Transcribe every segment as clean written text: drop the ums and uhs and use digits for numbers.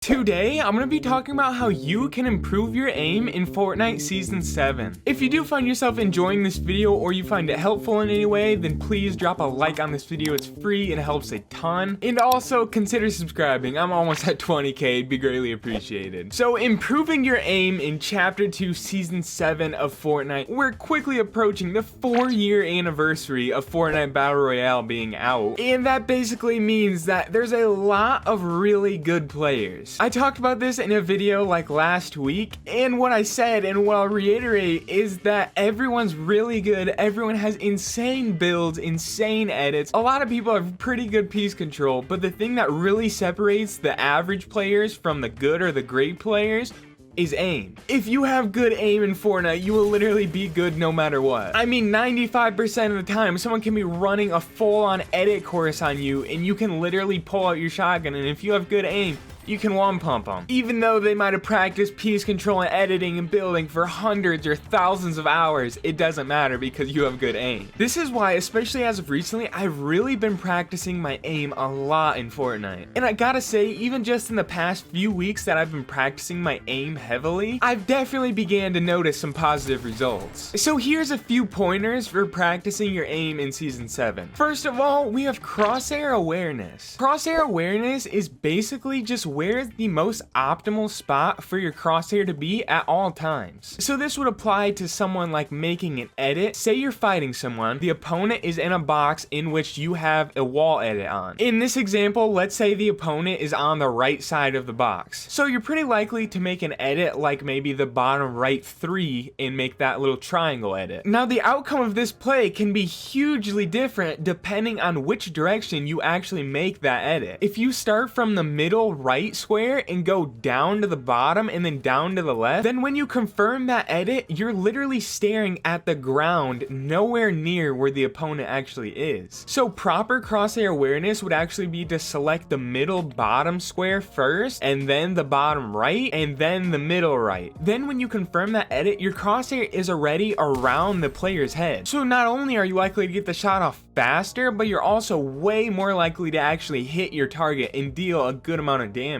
Today, I'm going to be talking about how you can improve your aim in Fortnite Season 7. If you do find yourself enjoying this video or you find it helpful in any way, then please drop a like on this video. It's free and it helps a ton. And also consider subscribing. I'm almost at 20k. It'd be greatly appreciated. So improving your aim in Chapter 2 Season 7 of Fortnite. We're quickly approaching the 4-year anniversary of Fortnite Battle Royale being out. And that basically means that there's a lot of really good players. I talked about this in a video like last week, and what I said and what I'll reiterate is that everyone's really good. Everyone has insane builds, insane edits. A lot of people have pretty good piece control, but the thing that really separates the average players from the good or the great players is aim. If you have good aim in Fortnite, you will literally be good no matter what. I mean, 95% of the time, someone can be running a full-on edit course on you, and you can literally pull out your shotgun, and if you have good aim, you can one pump them. Even though they might have practiced piece control and editing and building for hundreds or thousands of hours, it doesn't matter because you have good aim. This is why, especially as of recently, I've really been practicing my aim a lot in Fortnite. And I gotta say, even just in the past few weeks that I've been practicing my aim heavily, I've definitely began to notice some positive results. So here's a few pointers for practicing your aim in Season 7. First of all, we have Crosshair Awareness. Crosshair Awareness is basically just where's the most optimal spot for your crosshair to be at all times. So this would apply to someone like making an edit. Say you're fighting someone, the opponent is in a box in which you have a wall edit on. In this example, let's say the opponent is on the right side of the box. So you're pretty likely to make an edit like maybe the bottom right 3 and make that little triangle edit. Now the outcome of this play can be hugely different depending on which direction you actually make that edit. If you start from the middle right square and go down to the bottom and then down to the left, then when you confirm that edit, you're literally staring at the ground, nowhere near where the opponent actually is. So proper crosshair awareness would actually be to select the middle bottom square first, and then the bottom right, and then the middle right. Then when you confirm that edit, your crosshair is already around the player's head. So not only are you likely to get the shot off faster, but you're also way more likely to actually hit your target and deal a good amount of damage.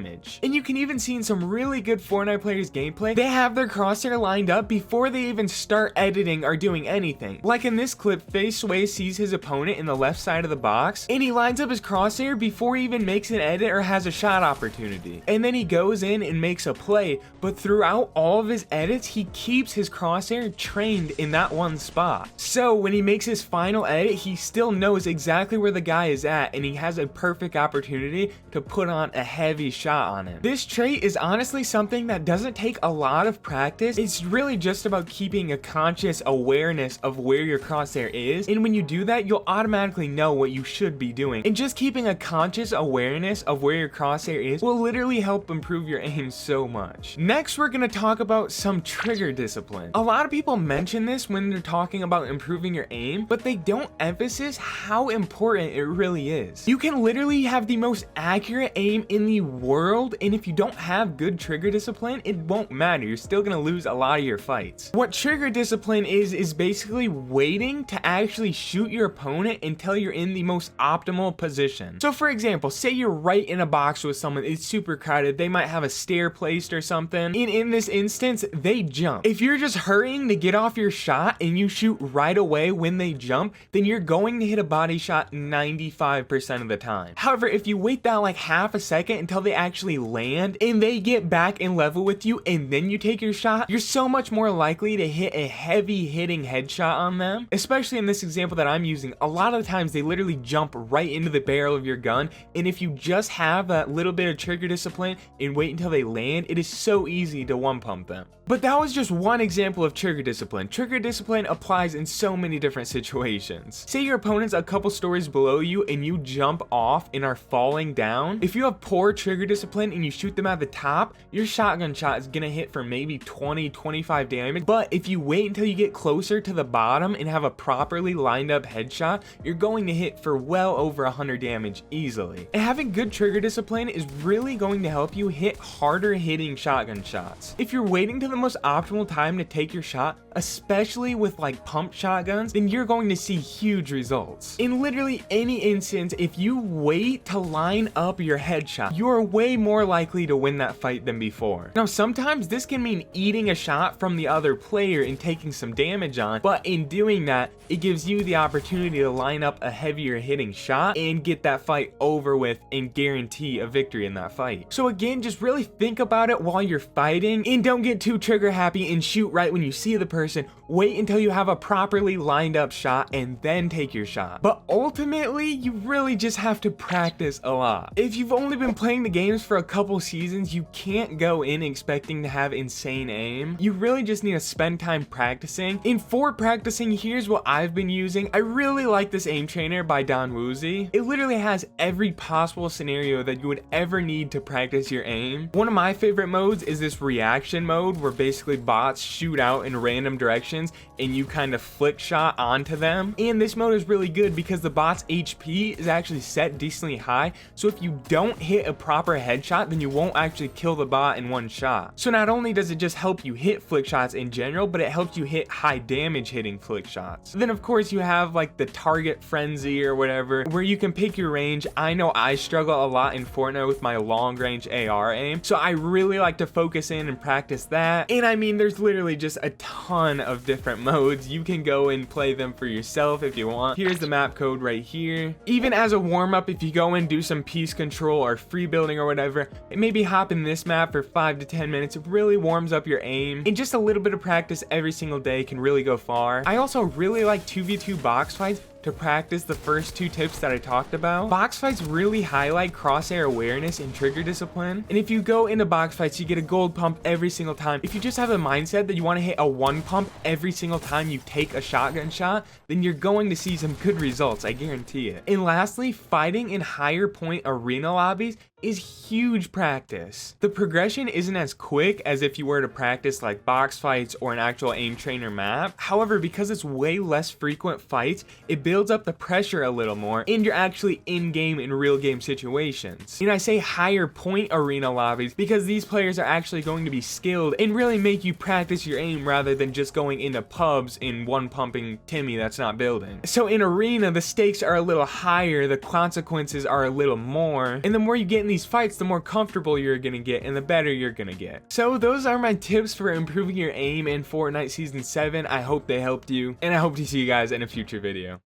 And you can even see in some really good Fortnite players gameplay, they have their crosshair lined up before they even start editing or doing anything. Like in this clip, Face Sway sees his opponent in the left side of the box, and he lines up his crosshair before he even makes an edit or has a shot opportunity. And then he goes in and makes a play, but throughout all of his edits, he keeps his crosshair trained in that one spot. So when he makes his final edit, he still knows exactly where the guy is at, and he has a perfect opportunity to put on a heavy shot on him. This trait is honestly something that doesn't take a lot of practice. It's really just about keeping a conscious awareness of where your crosshair is, and when you do that, you'll automatically know what you should be doing. And just keeping a conscious awareness of where your crosshair is will literally help improve your aim so much. Next, we're going to talk about some trigger discipline. A lot of people mention this when they're talking about improving your aim, but they don't emphasize how important it really is. You can literally have the most accurate aim in the world, and if you don't have good trigger discipline, it won't matter. You're still gonna lose a lot of your fights. What trigger discipline is basically waiting to actually shoot your opponent until you're in the most optimal position. So for example, say you're right in a box with someone, it's super crowded, they might have a stair placed or something, and in this instance, they jump. If you're just hurrying to get off your shot and you shoot right away when they jump, then you're going to hit a body shot 95% of the time. However, if you wait that like half a second until they actually land and they get back in level with you and then you take your shot, you're so much more likely to hit a heavy hitting headshot on them. Especially in this example that I'm using, a lot of the times they literally jump right into the barrel of your gun, and if you just have that little bit of trigger discipline and wait until they land, it is so easy to one pump them. But that was just one example of trigger discipline. Trigger discipline applies in so many different situations. Say your opponent's a couple stories below you and you jump off and are falling down. If you have poor trigger discipline and you shoot them at the top, your shotgun shot is gonna hit for maybe 20-25 damage. But if you wait until you get closer to the bottom and have a properly lined up headshot, you're going to hit for well over 100 damage easily. And having good trigger discipline is really going to help you hit harder hitting shotgun shots. If you're waiting to the most optimal time to take your shot, especially with like pump shotguns, then you're going to see huge results. In literally any instance, if you wait to line up your headshot, you're way more likely to win that fight than before. Now, sometimes this can mean eating a shot from the other player and taking some damage on, but in doing that, it gives you the opportunity to line up a heavier hitting shot and get that fight over with and guarantee a victory in that fight. So again, just really think about it while you're fighting and don't get too trigger happy and shoot right when you see the person. Wait until you have a properly lined up shot and then take your shot. But ultimately, you really just have to practice a lot. If you've only been playing the games for a couple seasons, you can't go in expecting to have insane aim. You really just need to spend time practicing. And for practicing, here's what I've been using. I really like this aim trainer by Don Woozy. It literally has every possible scenario that you would ever need to practice your aim. One of my favorite modes is this reaction mode where basically bots shoot out in random directions and you kind of flick shot onto them. And this mode is really good because the bot's HP is actually set decently high, so if you don't hit a proper headshot, then you won't actually kill the bot in one shot. So not only does it just help you hit flick shots in general, but it helps you hit high damage hitting flick shots. Then of course you have like the target frenzy or whatever, where you can pick your range. I know I struggle a lot in Fortnite with my long range AR aim, so I really like to focus in and practice that. And I mean, there's literally just a ton of different modes. You can go and play them for yourself if you want. Here's the map code right here. Even as a warm-up, if you go and do some piece control or free building or whatever, and maybe hop in this map for 5 to 10 minutes, it really warms up your aim. And just a little bit of practice every single day can really go far. I also really like 2v2 box fights to practice the first two tips that I talked about. Box fights really highlight crosshair awareness and trigger discipline. And if you go into box fights, you get a gold pump every single time. If you just have a mindset that you want to hit a 1 pump every single time you take a shotgun shot, then you're going to see some good results, I guarantee it. And lastly, fighting in higher point arena lobbies is huge practice. The progression isn't as quick as if you were to practice like box fights or an actual aim trainer map. However, because it's way less frequent fights, it builds up the pressure a little more and you're actually in game in real game situations. And I say higher point arena lobbies because these players are actually going to be skilled and really make you practice your aim rather than just going into pubs and one pumping Timmy that's not building. So in arena, the stakes are a little higher, the consequences are a little more, and the more you get in these fights, the more comfortable you're gonna get and the better you're gonna get. So those are my tips for improving your aim in Fortnite Season 7. I hope they helped you, and I hope to see you guys in a future video.